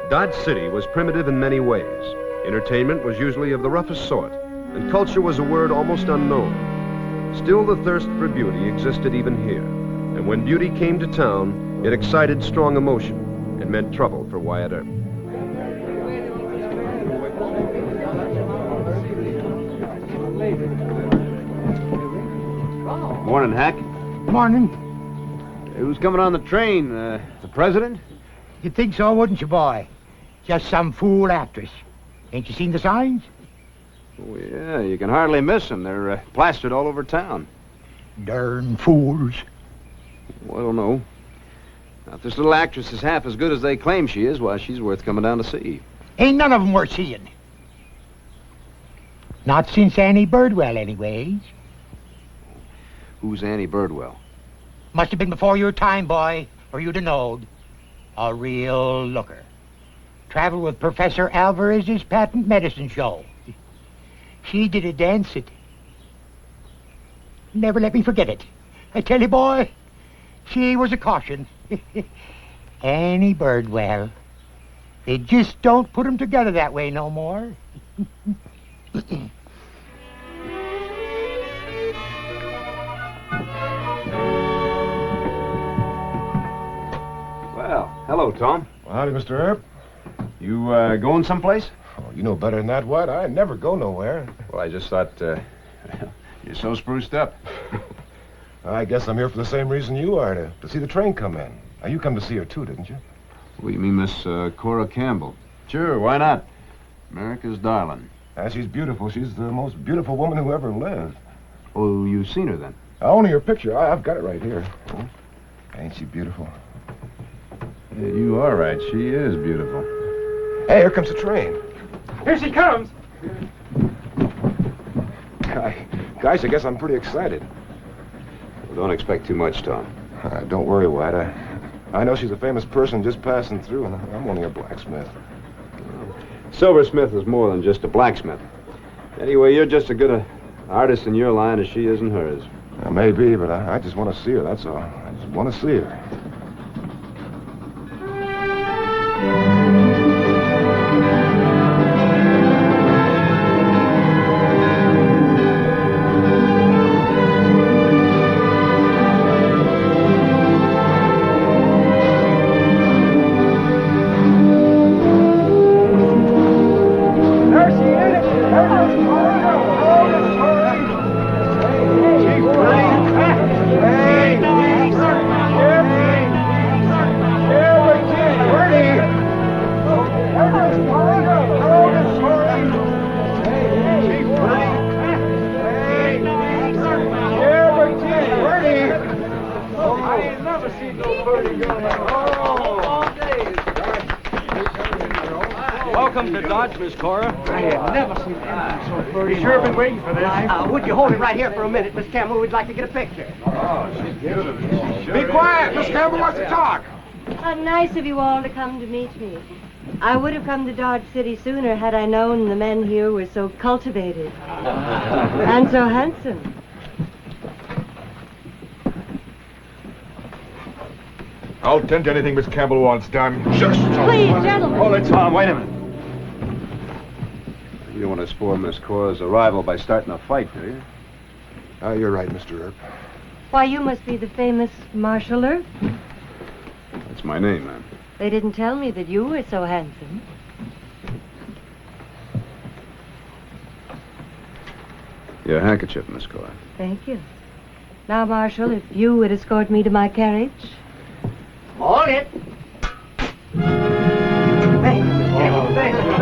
Dodge City was primitive in many ways. Entertainment was usually of the roughest sort, and culture was a word almost unknown. Still, the thirst for beauty existed even here, and when beauty came to town, it excited strong emotion and meant trouble for Wyatt Earp. Morning, Hack. Morning. Who's coming on the train? The president? You'd think so, wouldn't you, boy? Just some fool actress. Ain't you seen the signs? Oh, yeah, you can hardly miss them. They're plastered all over town. Darn fools. Well, I don't know. Now, if this little actress is half as good as they claim she is, why, she's worth coming down to see. Ain't none of them worth seeing. Not since Annie Birdwell, anyways. Who's Annie Birdwell? Must have been before your time, boy, or you'd have knowed. A real looker. Traveled with Professor Alvarez's patent medicine show. She did a dance it. Never let me forget it. I tell you, boy, she was a caution. Annie Birdwell. They just don't put 'em together that way no more. Well, hello, Tom. Well, howdy, Mr. Earp. You going someplace? Oh, you know better than that, Wyatt. I never go nowhere. Well, I just thought, you're so spruced up. I guess I'm here for the same reason you are, to see the train come in. Now, you come to see her, too, didn't you? Well, you mean Miss Cora Campbell? Sure, why not? America's darling. She's beautiful. She's the most beautiful woman who ever lived. Oh, you've seen her, then? Only her picture. I've got it right here. Oh, ain't she beautiful? Yeah, you are right. She is beautiful. Hey, here comes the train. Here she comes. Guys, I guess I'm pretty excited. Well, don't expect too much, Tom. Don't worry, Wyatt. I know she's a famous person just passing through, and I'm only a blacksmith. Silversmith is more than just a blacksmith. Anyway, you're just as good an artist in your line as she is in hers. Maybe, but I just want to see her, that's all. I just want to see her. Welcome to Dodge, Miss Cora. I have never seen anything so pretty. Sure been waiting for this. Would you hold it right here for a minute, Miss Campbell? We'd like to get a picture. Oh, she's beautiful. Be quiet. Miss Campbell wants to talk. How nice of you all to come to meet me. I would have come to Dodge City sooner had I known the men here were so cultivated and so handsome. I'll tend to anything Miss Campbell wants done. Shucks. Please, gentlemen. Hold it, Tom. Wait a minute. You don't want to spoil Miss Cora's arrival by starting a fight, do you? You're right, Mr. Earp. Why, you must be the famous Marshal Earp. That's my name, ma'am. They didn't tell me that you were so handsome. Your handkerchief, Miss Cora. Thank you. Now, Marshal, if you would escort me to my carriage. Hold it. Thank you, Miss Campbell. Thank you.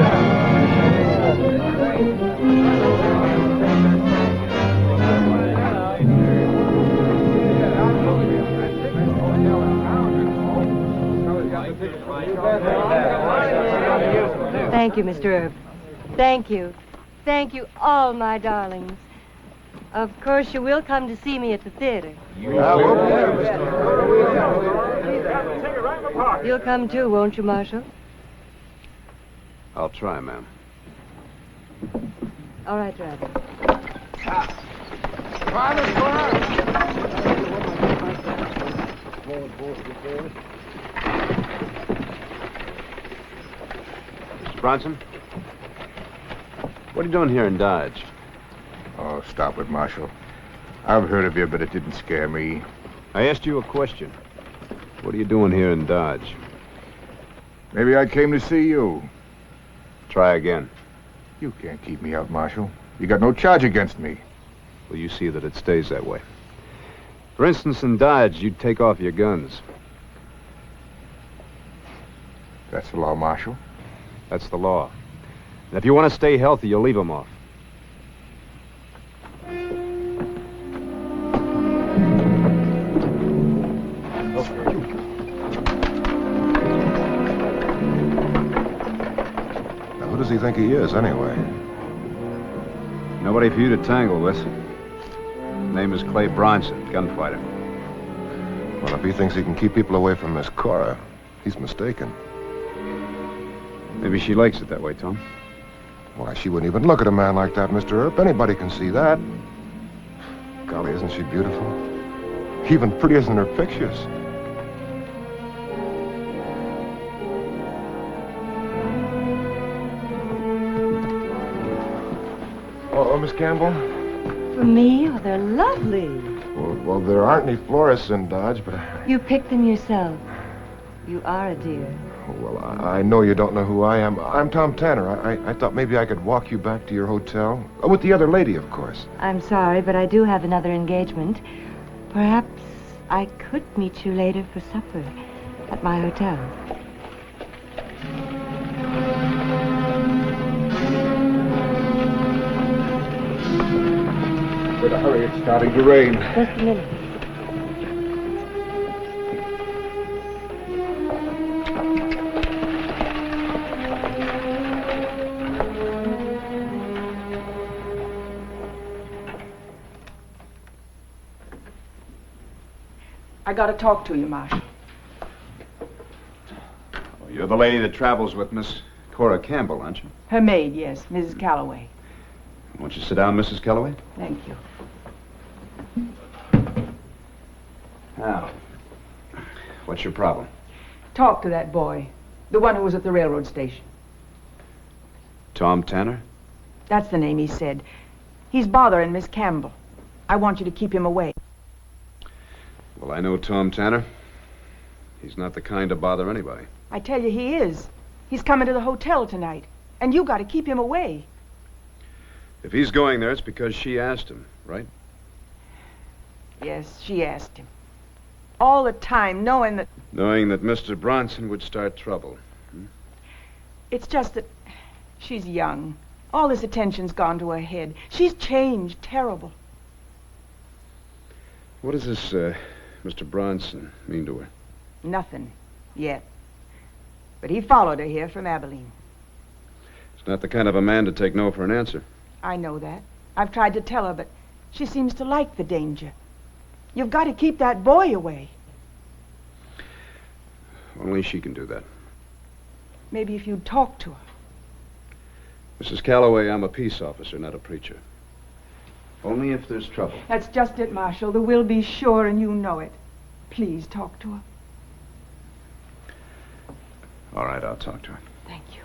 Thank you, Mr. Earp. Thank you. Thank you, all my darlings. Of course, you will come to see me at the theater. You'll come too, won't you, Marshal? I'll try, ma'am. All right, Driver. Bronson? What are you doing here in Dodge? Oh, stop it, Marshal. I've heard of you, but it didn't scare me. I asked you a question. What are you doing here in Dodge? Maybe I came to see you. Try again. You can't keep me out, Marshal. You got no charge against me. Will you see that it stays that way? For instance, in Dodge, you'd take off your guns. That's the law, Marshal. That's the law. And if you want to stay healthy, you'll leave them off. Now, who does he think he is, anyway? Nobody for you to tangle with. Name is Clay Bronson, gunfighter. Well, if he thinks he can keep people away from Miss Cora, he's mistaken. Maybe she likes it that way, Tom. Why, she wouldn't even look at a man like that, Mr. Earp. Anybody can see that. Golly, isn't she beautiful? Even prettier than her pictures. Oh, Miss Campbell? For me? Oh, they're lovely. Well, there aren't any florists in Dodge, but... You picked them yourself. You are a dear. Well, I know you don't know who I am. I'm Tom Tanner. I thought maybe I could walk you back to your hotel. Oh, with the other lady, of course. I'm sorry, but I do have another engagement. Perhaps I could meet you later for supper at my hotel. Better hurry, it's starting to rain. Just a minute. I gotta talk to you, Marshal. Oh, you're the lady that travels with Miss Cora Campbell, aren't you? Her maid, yes, Mrs. Calloway. Won't you sit down, Mrs. Calloway? Thank you. Now, what's your problem? Talk to that boy, the one who was at the railroad station. Tom Tanner? That's the name he said. He's bothering Miss Campbell. I want you to keep him away. Well, I know Tom Tanner. He's not the kind to bother anybody. I tell you, he is. He's coming to the hotel tonight, and you gotta keep him away. If he's going there, it's because she asked him, right? Yes, she asked him. All the time, knowing that... Knowing that Mr. Bronson would start trouble. It's just that she's young. All this attention's gone to her head. She's changed terrible. What does this, Mr. Bronson mean to her? Nothing. Yet. But he followed her here from Abilene. He's not the kind of a man to take no for an answer. I know that. I've tried to tell her, but she seems to like the danger. You've got to keep that boy away. Only she can do that. Maybe if you'd talk to her. Mrs. Calloway, I'm a peace officer, not a preacher. Only if there's trouble. That's just it, Marshal. There will be, sure, and you know it. Please talk to her. All right, I'll talk to her. Thank you.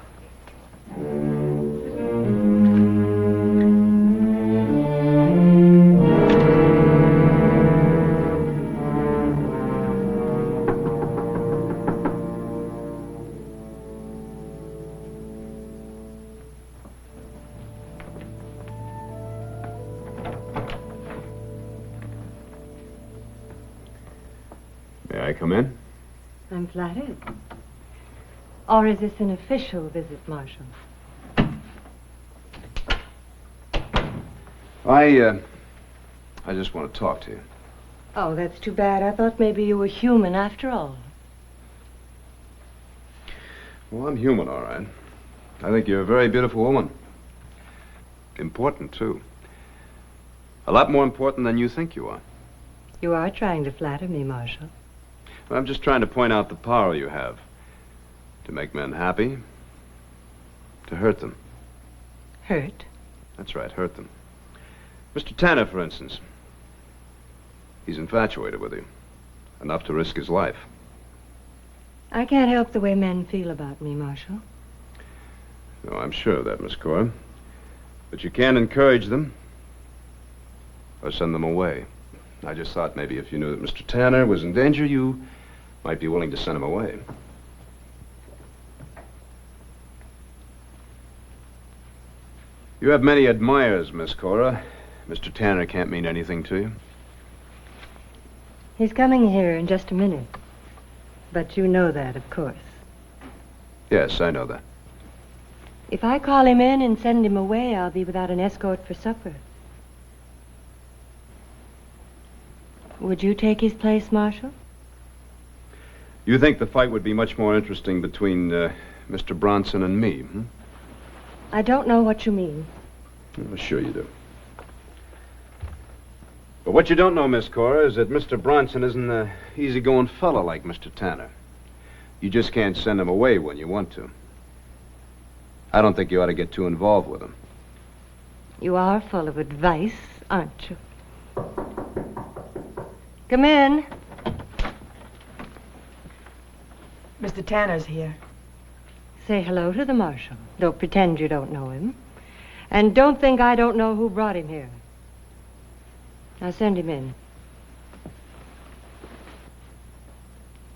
May I come in? I'm flattered. Or is this an official visit, Marshal? I just want to talk to you. Oh, that's too bad. I thought maybe you were human after all. Well, I'm human, all right. I think you're a very beautiful woman. Important, too. A lot more important than you think you are. You are trying to flatter me, Marshal. I'm just trying to point out the power you have. To make men happy. To hurt them. Hurt? That's right, hurt them. Mr. Tanner, for instance. He's infatuated with you. Enough to risk his life. I can't help the way men feel about me, Marshal. No, I'm sure of that, Miss Cora. But you can encourage them or send them away. I just thought maybe if you knew that Mr. Tanner was in danger, you might be willing to send him away. You have many admirers, Miss Cora. Mr. Tanner can't mean anything to you. He's coming here in just a minute. But you know that, of course. Yes, I know that. If I call him in and send him away, I'll be without an escort for supper. Would you take his place, Marshal? You think the fight would be much more interesting between Mr. Bronson and me, hmm? I don't know what you mean. Oh, sure you do. But what you don't know, Miss Cora, is that Mr. Bronson isn't an easygoing fellow like Mr. Tanner. You just can't send him away when you want to. I don't think you ought to get too involved with him. You are full of advice, aren't you? Come in. Mr. Tanner's here. Say hello to the Marshal. Don't pretend you don't know him. And don't think I don't know who brought him here. Now send him in.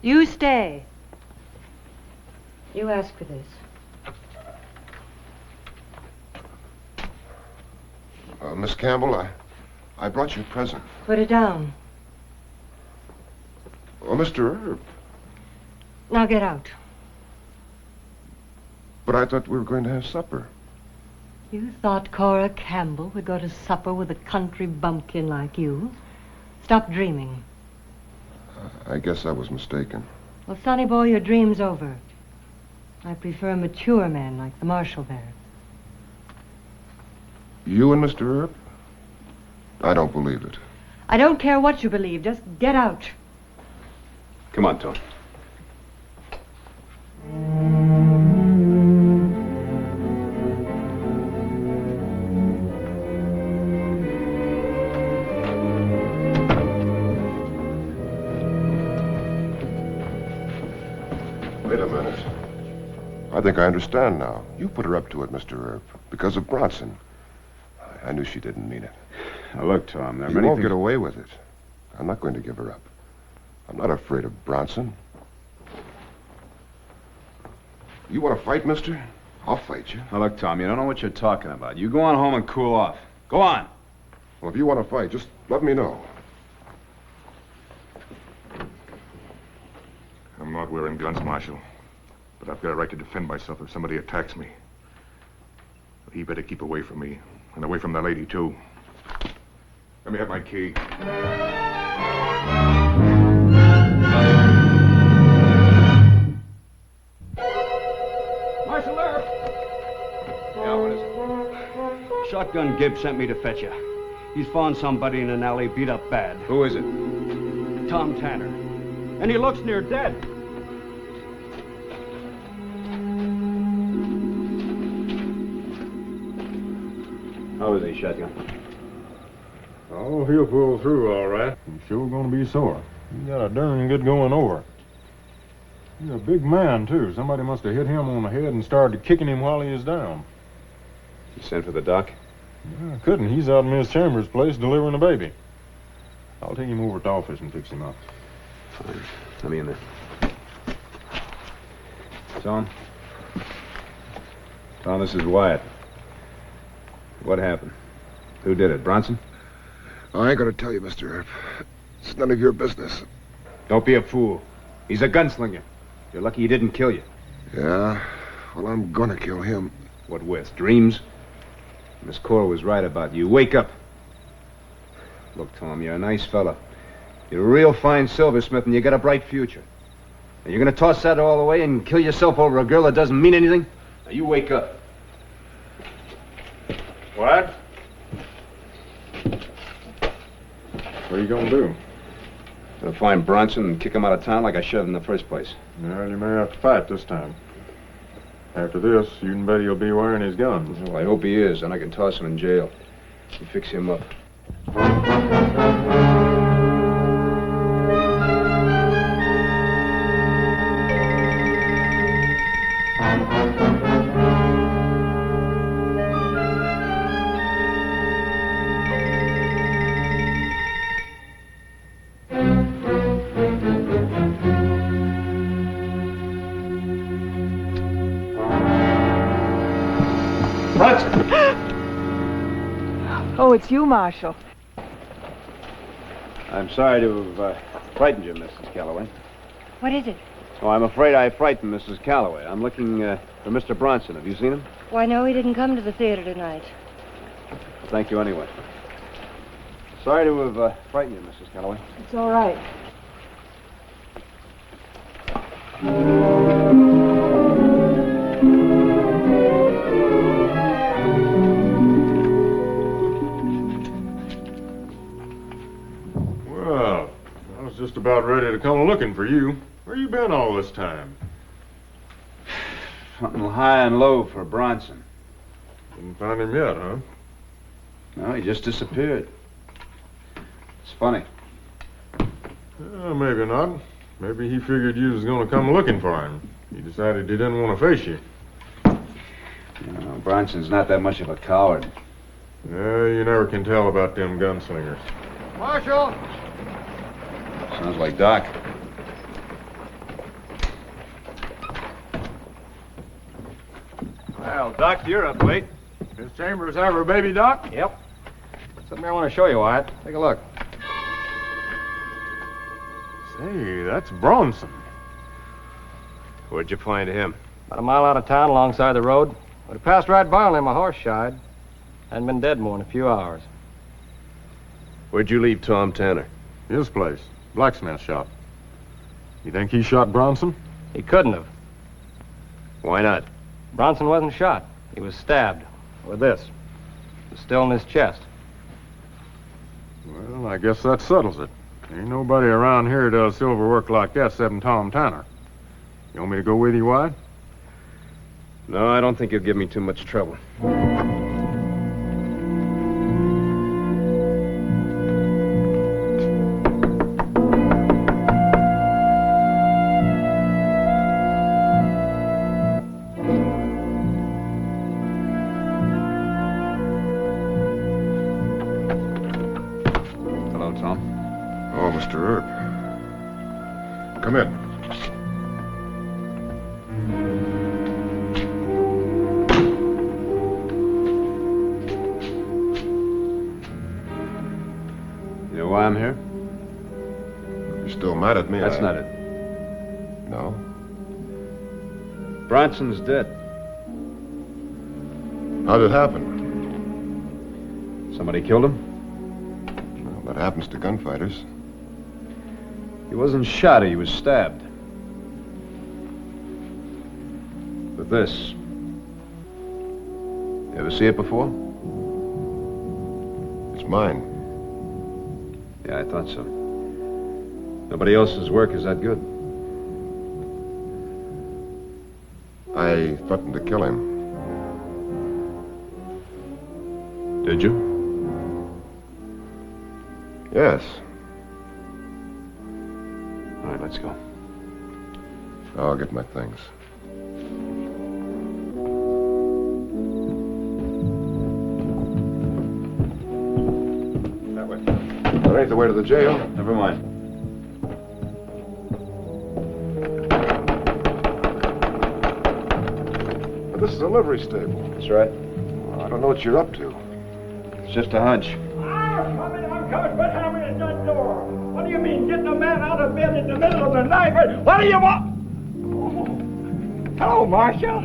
You stay. You ask for this. Miss Campbell, I brought you a present. Put it down. Oh, Mr. Earp. Now get out. But I thought we were going to have supper. You thought Cora Campbell would go to supper with a country bumpkin like you? Stop dreaming. I guess I was mistaken. Well, sonny boy, your dream's over. I prefer a mature man like the Marshal there. You and Mr. Earp? I don't believe it. I don't care what you believe. Just get out. Come on, Tom. Wait a minute. I think I understand now. You put her up to it, Mr. Earp, because of Bronson. I knew she didn't mean it. Now, look, Tom, there are You many won't things... get away with it. I'm not going to give her up. I'm not afraid of Bronson. You want to fight, mister? I'll fight you. Now, look, Tom, you don't know what you're talking about. You go on home and cool off. Go on. Well, if you want to fight, just let me know. I'm not wearing guns, Marshal. But I've got a right to defend myself if somebody attacks me. He better keep away from me. And away from that lady, too. Let me have my key. Marshal Earp! Yeah, what is it? Shotgun Gibb sent me to fetch you. He's found somebody in an alley beat up bad. Who is it? Tom Tanner. And he looks near dead. How is he, Shotgun? Oh, he'll pull through all right. He's sure gonna be sore. He got a darn good going over. He's a big man, too. Somebody must have hit him on the head and started kicking him while he was down. You sent for the doc? Yeah, couldn't. He's out in Miss Chambers' place delivering a baby. I'll take him over to the office and fix him up. Fine. Let me in there. Tom? Tom, this is Wyatt. What happened? Who did it? Bronson? I ain't gonna tell you, Mr. Earp. It's none of your business. Don't be a fool. He's a gunslinger. You're lucky he didn't kill you. Yeah? Well, I'm gonna kill him. What with? Dreams? Miss Cora was right about you. Wake up. Look, Tom, you're a nice fella. You're a real fine silversmith, and you got a bright future. And you're gonna toss that all away and kill yourself over a girl that doesn't mean anything? Now, you wake up. What? What are you gonna do? Gonna find Bronson and kick him out of town like I should in the first place. Well, you may have to fight this time. After this, you can bet he'll be wearing his guns. Well, I hope he is, then I can toss him in jail and fix him up. Bronson! Oh, it's you, Marshal. I'm sorry to have frightened you, Mrs. Calloway. What is it? Oh, I'm afraid I frightened Mrs. Calloway. I'm looking for Mr. Bronson. Have you seen him? Why, no, he didn't come to the theater tonight. Well, thank you anyway. Sorry to have frightened you, Mrs. Calloway. It's all right. Well, I was just about ready to come looking for you. Where you been all this time? Hunting high and low for Bronson. Didn't find him yet, huh? No, he just disappeared. It's funny. Maybe not. Maybe he figured you was going to come looking for him. He decided he didn't want to face you. No, Bronson's not that much of a coward. You never can tell about them gunslingers. Marshal! Sounds like Doc. Well, Doc, you're up late. His chambers have her baby, Doc? Yep. Something I want to show you, Wyatt. Take a look. Say, that's Bronson. Where'd you find him? About a mile out of town, alongside the road. But it passed right by him. My horse shied. Hadn't been dead more than a few hours. Where'd you leave Tom Tanner? His place. Blacksmith shop. You think he shot Bronson? He couldn't have. Why not? Bronson wasn't shot. He was stabbed. With this. It was still in his chest. Well, I guess that settles it. Ain't nobody around here does silver work like that except Tom Tanner. You want me to go with you, Wyatt? No, I don't think you'll give me too much trouble. Hello, Tom. Oh, Mr. Earp. Come in. You know why I'm here? You're still mad at me. That's not it. No? Bronson's dead. How'd it happen? Somebody killed him? Well, that happens to gunfighters. He wasn't shot, he was stabbed. With this. You ever see it before? It's mine. Yeah, I thought so. Nobody else's work is that good. I threatened to kill him. Did you? Yes. All right, let's go. I'll get my things. That way. That ain't the way to the jail. Never mind. This is a livery stable. That's right. I don't know what you're up to. It's just a hunch. I'm coming, but hammering at that door. What do you mean, getting a man out of bed in the middle of the night? What do you want? Hello, Marshal.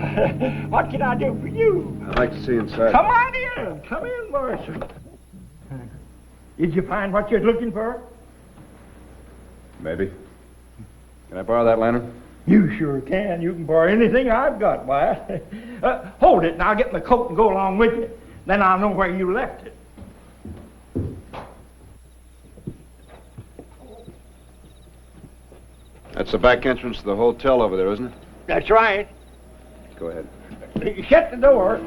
What can I do for you? I'd like to see inside. Come on in. Come in, Marshal. Did you find what you're looking for? Maybe. Can I borrow that lantern? You sure can. You can borrow anything I've got, Wyatt. Hold it, and I'll get my coat and go along with you. Then I'll know where you left it. That's the back entrance to the hotel over there, isn't it? That's right. Go ahead. Shut the door.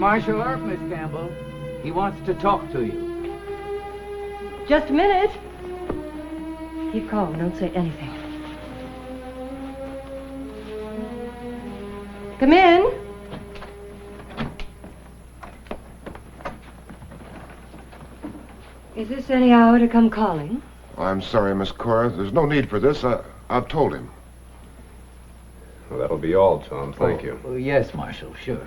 Marshal Earp, Miss Campbell. He wants to talk to you. Just a minute. Keep calm. Don't say anything. Come in. Is this any hour to come calling? I'm sorry, Miss Cora. There's no need for this. I've told him. Well, that'll be all, Tom. Thank you. Oh, yes, Marshal, sure.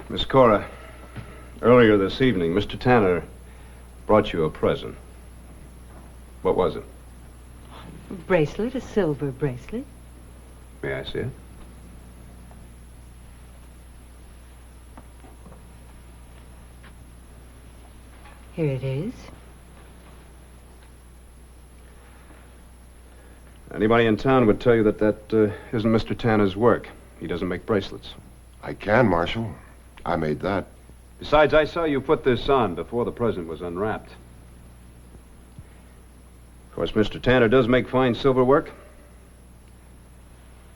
Miss Cora, earlier this evening, Mr. Tanner brought you a present. What was it? A bracelet, a silver bracelet. May I see it? Here it is. Anybody in town would tell you that isn't Mr. Tanner's work. He doesn't make bracelets. I can, Marshal. I made that. Besides, I saw you put this on before the present was unwrapped. Of course, Mr. Tanner does make fine silver work.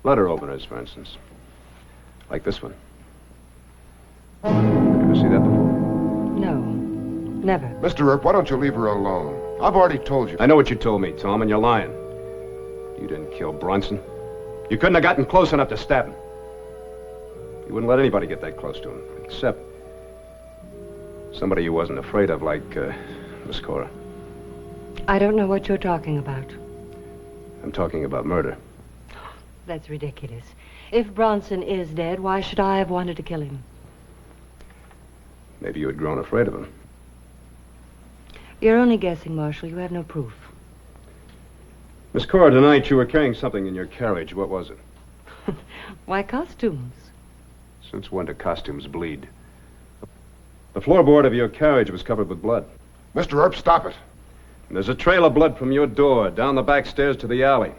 Letter openers, for instance. Like this one. You ever see that before? No, never. Mr. Earp, why don't you leave her alone? I've already told you. I know what you told me, Tom, and you're lying. You didn't kill Bronson. You couldn't have gotten close enough to stab him. You wouldn't let anybody get that close to him, except somebody you wasn't afraid of, like Miss Cora. I don't know what you're talking about. I'm talking about murder. That's ridiculous. If Bronson is dead, why should I have wanted to kill him? Maybe you had grown afraid of him. You're only guessing, Marshal. You have no proof. Miss Cora, tonight you were carrying something in your carriage. What was it? Why, costumes. Since when do costumes bleed? The floorboard of your carriage was covered with blood. Mr. Earp, stop it. And there's a trail of blood from your door down the back stairs to the alley,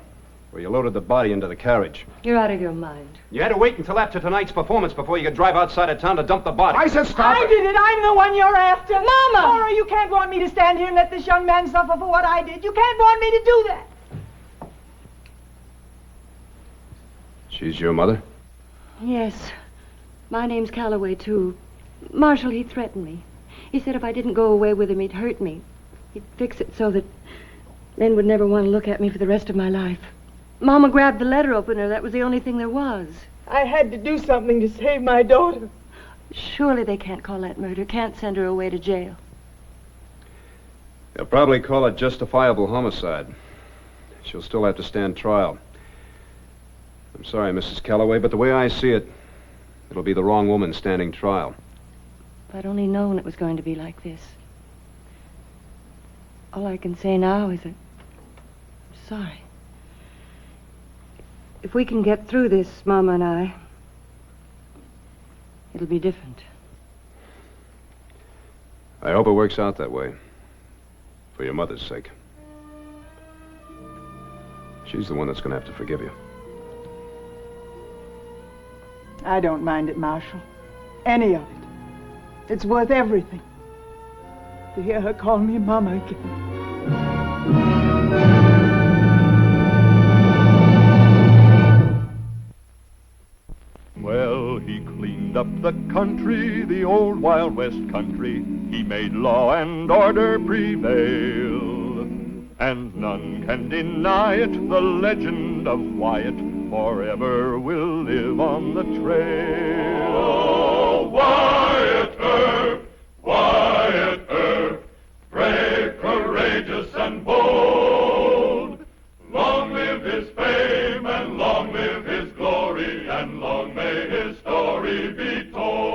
where you loaded the body into the carriage. You're out of your mind. You had to wait until after tonight's performance before you could drive outside of town to dump the body. I said stop I it. did it. I'm the one you're after. Mama! Cora, you can't want me to stand here and let this young man suffer for what I did. You can't want me to do that. She's your mother? Yes. My name's Calloway, too. Marshal, he threatened me. He said if I didn't go away with him, he'd hurt me. He'd fix it so that men would never want to look at me for the rest of my life. Mama grabbed the letter opener. That was the only thing there was. I had to do something to save my daughter. Surely they can't call that murder, can't send her away to jail. They'll probably call it justifiable homicide. She'll still have to stand trial. I'm sorry, Mrs. Calloway, but the way I see it, it'll be the wrong woman standing trial. If I'd only known it was going to be like this. All I can say now is that I'm sorry. If we can get through this, Mama and I, it'll be different. I hope it works out that way. For your mother's sake. She's the one that's going to have to forgive you. I don't mind it, Marshal. Any of it. It's worth everything. To hear her call me Mama again. Well, he cleaned up the country, the old Wild West country. He made law and order prevail. And none can deny it, the legend of Wyatt forever will live on the trail. Oh, Wyatt Earp, Wyatt Earp, brave, courageous, and bold. Long live his fame, and long live his glory, and long may his story be told.